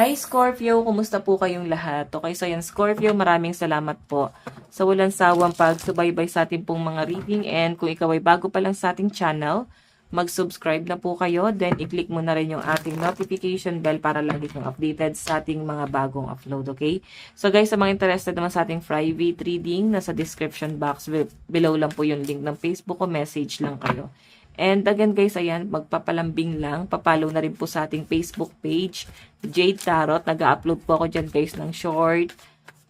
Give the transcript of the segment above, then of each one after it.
Hi Scorpio, kumusta po kayong lahat? Okay, so yan Scorpio, maraming salamat po sa walang sawang pagsubaybay sa ating pong mga reading, and kung ikaw ay bago pa lang sa ating channel, mag-subscribe na po kayo, then i-click mo na rin yung ating notification bell para lagi kang updated sa ating mga bagong upload, okay? So guys, sa mga interested naman sa ating private reading, nasa description box below lang po yung link ng Facebook o message lang kayo. And again guys, ayan, magpapalambing lang. Papalo na rin po sa ating Facebook page, Jade Tarot. Nag-upload po ako dyan guys ng short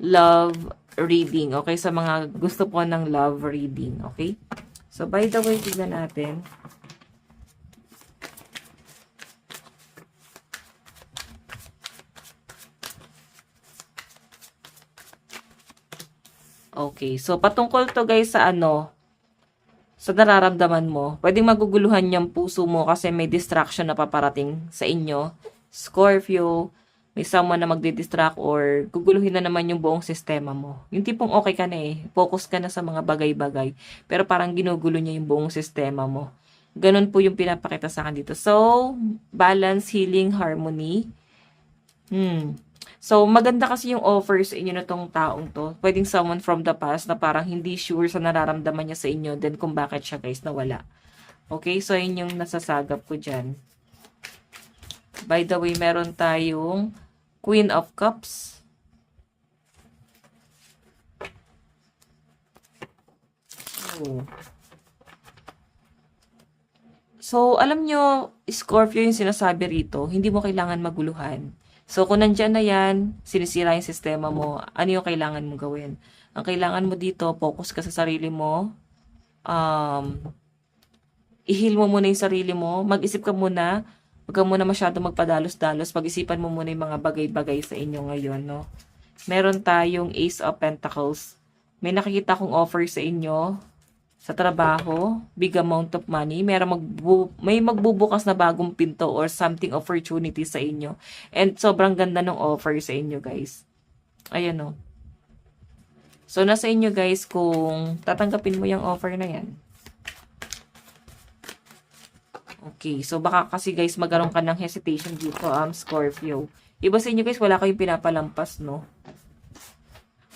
love reading. Okay, sa mga gusto po ng love reading. Okay? So by the way, tignan natin. Okay, so patungkol to guys sa sa nararamdaman mo. Pwedeng maguguluhan yung puso mo kasi may distraction na paparating sa inyo. Scorpio, may someone na magdidistract or guguluhin na naman yung buong sistema mo. Yung tipong okay ka na eh. Focus ka na sa mga bagay-bagay. Pero parang ginugulo niya yung buong sistema mo. Ganun po yung pinapakita sa akin dito. So, balance, healing, harmony. So, maganda kasi yung offer sa inyo na tong taong to. Pwedeng someone from the past na parang hindi sure sa nararamdaman niya sa inyo, then kung bakit siya guys nawala. Okay, so yun yung nasasagap ko dyan. By the way, meron tayong Queen of Cups. Oh. So, alam nyo, Scorpio yung sinasabi rito, hindi mo kailangan maguluhan. So, kung nandyan na yan, sinisira yung sistema mo, ano yung kailangan mong gawin? Ang kailangan mo dito, focus ka sa sarili mo, i-heal mo muna yung sarili mo, mag-isip ka muna, huwag ka muna masyado magpadalos-dalos, pag-isipan mo muna yung mga bagay-bagay sa inyo ngayon, no? Meron tayong Ace of Pentacles. May nakikita kong offer sa inyo, sa trabaho, big amount of money, may magbubukas na bagong pinto or something opportunity sa inyo. And sobrang ganda ng offer sa inyo, guys. Ayan o. So, nasa inyo, guys, kung tatanggapin mo yung offer na yan. Okay, so baka kasi, guys, magkaroon ka ng hesitation dito, Scorpio. Iba sa inyo, guys, wala kayong pinapalampas, no?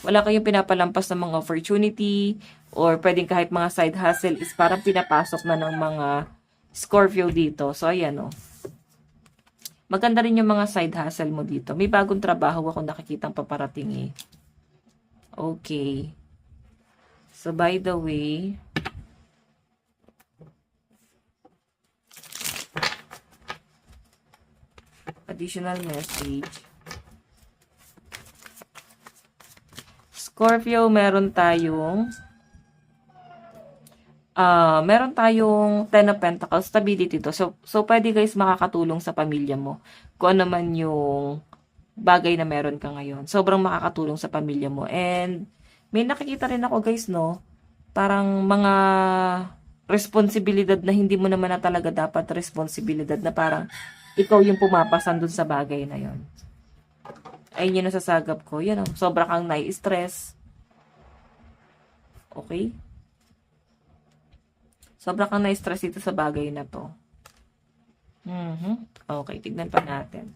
Wala kayong pinapalampas ng mga opportunity or pwedeng kahit mga side hustle is parang pinapasok na ng mga Scorpio dito. So, ayan o. Maganda rin yung mga side hustle mo dito. May bagong trabaho ako nakikitang paparating eh. Okay. So, by the way, additional message. Scorpio, meron tayong Ten of Pentacles, stability to. So pwede guys makakatulong sa pamilya mo. Kung ano man yung bagay na meron ka ngayon. Sobrang makakatulong sa pamilya mo. And may nakikita rin ako guys, no? Parang mga responsibilidad na hindi mo naman na talaga dapat responsibilidad na parang ikaw yung pumapasan dun sa bagay na yon. Ayun yung nasasagap ko. Yan o. Sobra kang nai-stress. Okay? Sobra kang nai-stress dito sa bagay na to. Okay, tignan pa natin.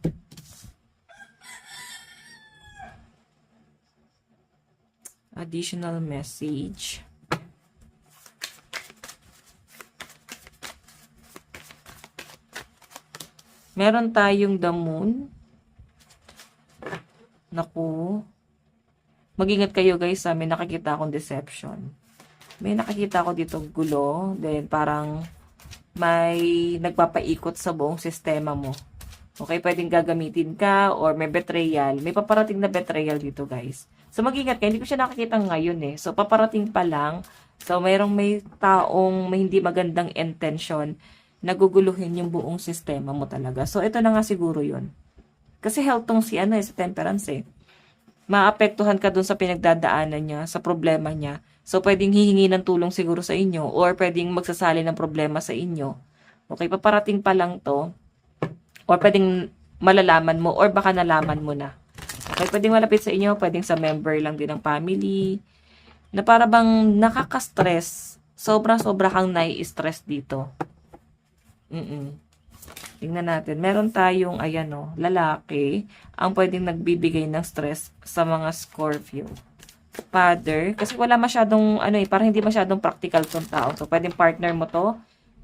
Additional message. Meron tayong the moon. Naku. Mag-ingat kayo guys, may nakikita akong deception. May nakikita ako dito gulo, then parang may nagpapaikot sa buong sistema mo. Okay, pwedeng gagamitin ka or may betrayal. May paparating na betrayal dito guys. So mag-ingat ka, hindi ko siya nakikita ngayon eh. So paparating pa lang. So may taong may hindi magandang intention na guguluhin yung buong sistema mo talaga. So ito na nga siguro yun. Kasi health tong si sa temperance eh. Maapektuhan ka dun sa pinagdadaanan niya, sa problema niya. So, pwedeng hihingi ng tulong siguro sa inyo or pwedeng magsasali ng problema sa inyo. Okay, paparating pa lang to. Or pwedeng malalaman mo or baka nalaman mo na. Okay, pwedeng malapit sa inyo, pwedeng sa member lang din ng family. Na para bang nakaka-stress. Sobra-sobra kang nai-stress dito. Tingnan natin. Meron tayong, ayan o, lalaki ang pwedeng nagbibigay ng stress sa mga Scorpio. Father, kasi wala masyadong, parang hindi masyadong practical tong tao. So, pwedeng partner mo to,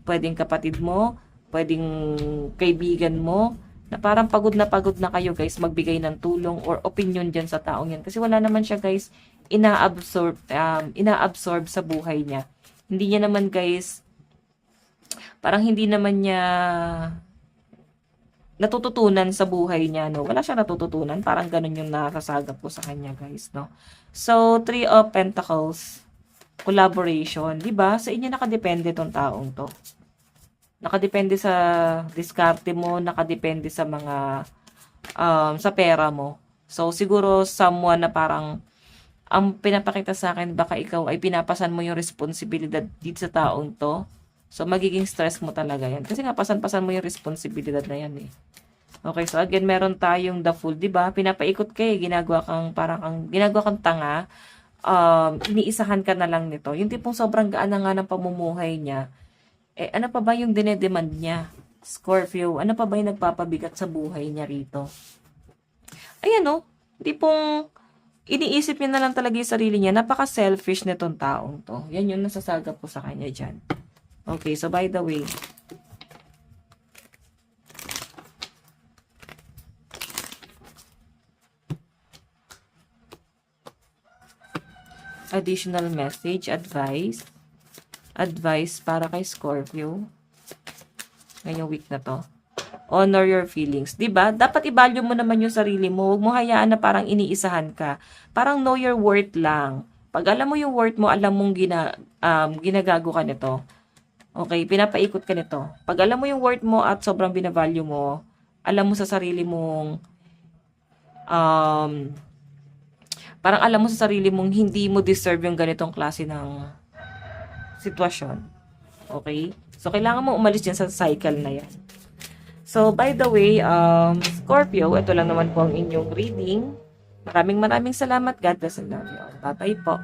pwedeng kapatid mo, pwedeng kaibigan mo, na parang pagod na kayo guys, magbigay ng tulong or opinion dyan sa taong yan. Kasi wala naman siya guys, inaabsorb sa buhay niya. Hindi niya naman guys, parang hindi naman niya natututunan sa buhay niya, no? Wala siya natututunan. Parang ganun yung nakasagap ko sa kanya, guys, no? So, Three of Pentacles, collaboration. Diba? Sa inyo nakadepende tong taong to. Nakadepende sa diskarte mo, nakadepende sa mga, sa pera mo. So, siguro, someone na parang, ang pinapakita sa akin, baka ikaw ay pinapasan mo yung responsibilidad dito sa taong to. So, magiging stress mo talaga yan. Kasi nga, pasan-pasan mo yung responsibilidad na yan eh. Okay, so again, meron tayong the fool, di ba? Pinapaikot ka eh, ginagawa kang tanga, iniisahan ka na lang nito. Yung tipong sobrang gaan na nga ng pamumuhay niya, eh, ano pa ba yung dinedemand niya? Scorpio, ano pa ba yung nagpapabigat sa buhay niya rito? Ayan oh, tipong iniisip niya na lang talaga yung sarili niya. Napaka-selfish nitong taong to. Yan yung nasasagap ko sa kanya dyan. Okay, so by the way, additional message, advice para kay Scorpio ngayong week na to. Honor your feelings. 'Di ba? Dapat i-value mo naman yung sarili mo. Huwag mo hayaan na parang iniisahan ka. Parang know your worth lang. Pag alam mo yung worth mo, alam mong ginagago ka nito. Okay, pinapaikot ka nito. Pag alam mo yung worth mo at sobrang binavalue mo, alam mo sa sarili mong parang alam mo sa sarili mong hindi mo deserve yung ganitong klase ng sitwasyon. Okay? So, kailangan mo umalis dyan sa cycle na yan. So, by the way, Scorpio, ito lang naman po ang inyong reading. Maraming salamat. God bless and love you all. Bye-bye po.